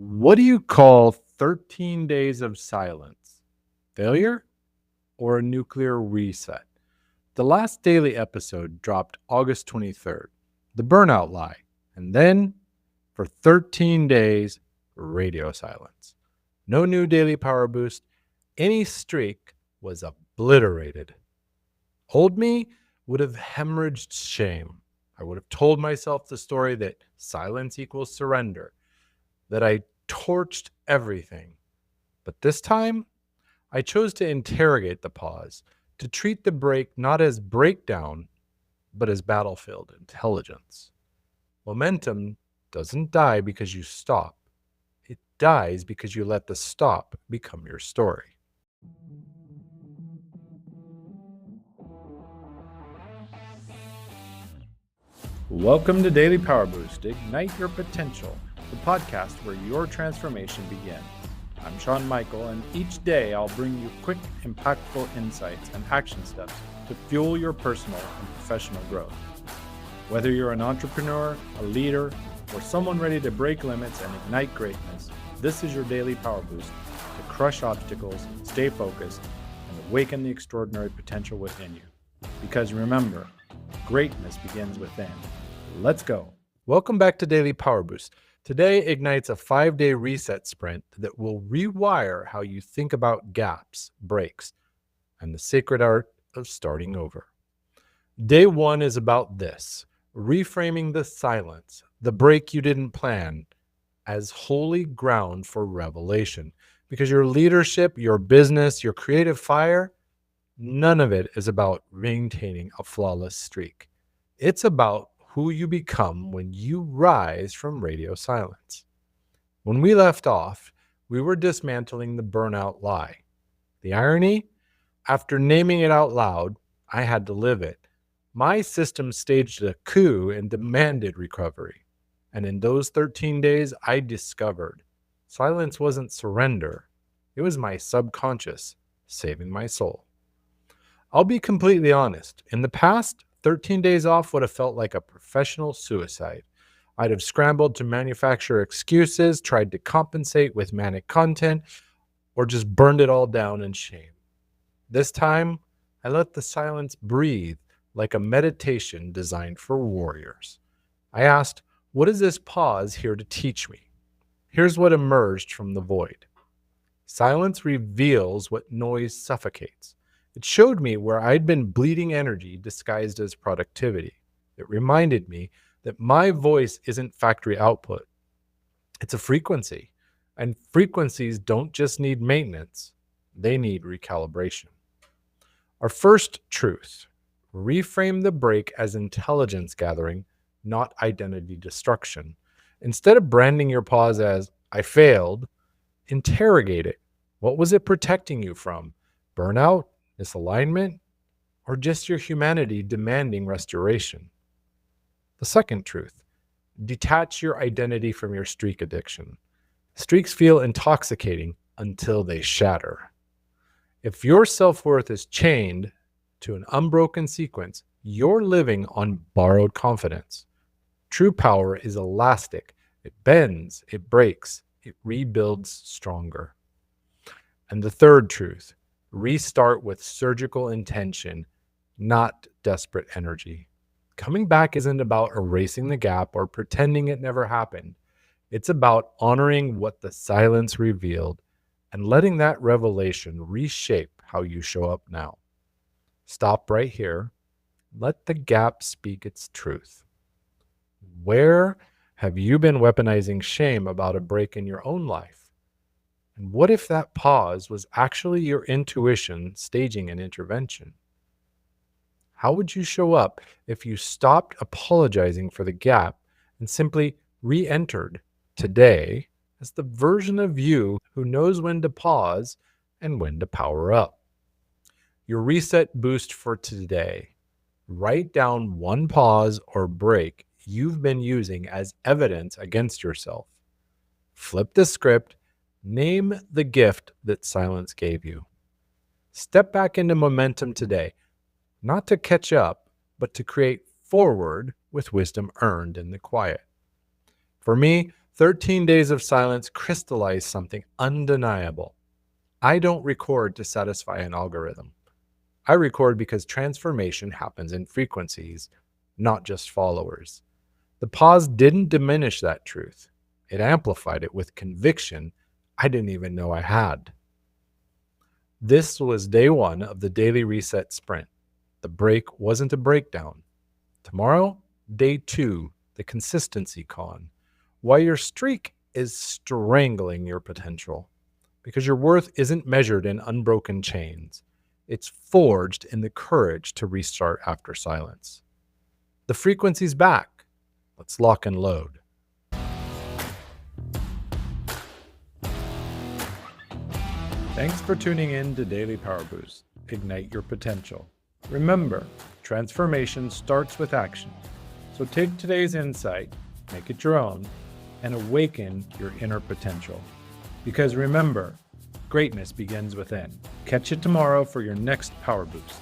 What do you call 13 days of silence? Failure or a nuclear reset? The last daily episode dropped August 23rd, the burnout lie. And then, for 13 days, radio silence. No new daily power boost. Any streak was obliterated. Old me would have hemorrhaged shame. I would have told myself the story that silence equals surrender, that I torched everything. But this time, I chose to interrogate the pause, to treat the break not as breakdown, but as battlefield intelligence. Momentum doesn't die because you stop, it dies because you let the stop become your story. Welcome to Daily Power Boost. Ignite your potential, the podcast where your transformation begins. I'm Shawn Michael, and each day I'll bring you quick, impactful insights and action steps to fuel your personal and professional growth. Whether you're an entrepreneur, a leader, or someone ready to break limits and ignite greatness, this is your daily power boost to crush obstacles, stay focused, and awaken the extraordinary potential within you. Because remember, greatness begins within. Let's go. Welcome back to Daily Power Boost. Today ignites a 5-day reset sprint that will rewire how you think about gaps, breaks, and the sacred art of starting over. Day 1 is about this: reframing the silence, the break you didn't plan, as holy ground for revelation. Because your leadership, your business, your creative fire, none of it is about maintaining a flawless streak. It's about who you become when you rise from radio silence. When we left off, we were dismantling the burnout lie. The irony? After naming it out loud, I had to live it. My system staged a coup and demanded recovery. And in those 13 days, I discovered silence wasn't surrender. It was my subconscious saving my soul. I'll be completely honest. In the past, 13 days off would have felt like a professional suicide. I'd have scrambled to manufacture excuses, tried to compensate with manic content, or just burned it all down in shame. This time, I let the silence breathe like a meditation designed for warriors. I asked, what is this pause here to teach me? Here's what emerged from the void. Silence reveals what noise suffocates. It showed me where I'd been bleeding energy disguised as productivity. It reminded me that my voice isn't factory output. It's a frequency. And frequencies don't just need maintenance, they need recalibration. Our first truth: reframe the break as intelligence gathering, not identity destruction. Instead of branding your pause as, I failed, interrogate it. What was it protecting you from? Burnout? Misalignment? Or just your humanity demanding restoration? The second truth: detach your identity from your streak addiction. Streaks feel intoxicating until they shatter. If your self-worth is chained to an unbroken sequence, you're living on borrowed confidence. True power is elastic. It bends, it breaks, it rebuilds stronger. And the third truth: restart with surgical intention, not desperate energy. Coming back isn't about erasing the gap or pretending it never happened. It's about honoring what the silence revealed and letting that revelation reshape how you show up now. Stop right here. Let the gap speak its truth. Where have you been weaponizing shame about a break in your own life? And what if that pause was actually your intuition staging an intervention? How would you show up if you stopped apologizing for the gap and simply re-entered today as the version of you who knows when to pause and when to power up? Your reset boost for today: write down one pause or break you've been using as evidence against yourself. Flip the script. Name the gift that silence gave you. Step back into momentum today, not to catch up, but to create forward with wisdom earned in the quiet. For me, 13 days of silence crystallized something undeniable. I don't record to satisfy an algorithm. I record because transformation happens in frequencies, not just followers. The pause didn't diminish that truth. It amplified it with conviction I didn't even know I had. This was day 1 of the daily reset sprint. The break wasn't a breakdown. Tomorrow, day 2, the consistency con. Why your streak is strangling your potential. Because your worth isn't measured in unbroken chains. It's forged in the courage to restart after silence. The frequency's back. Let's lock and load. Thanks for tuning in to Daily Power Boost. Ignite your potential. Remember, transformation starts with action. So take today's insight, make it your own, and awaken your inner potential. Because remember, greatness begins within. Catch you tomorrow for your next Power Boost.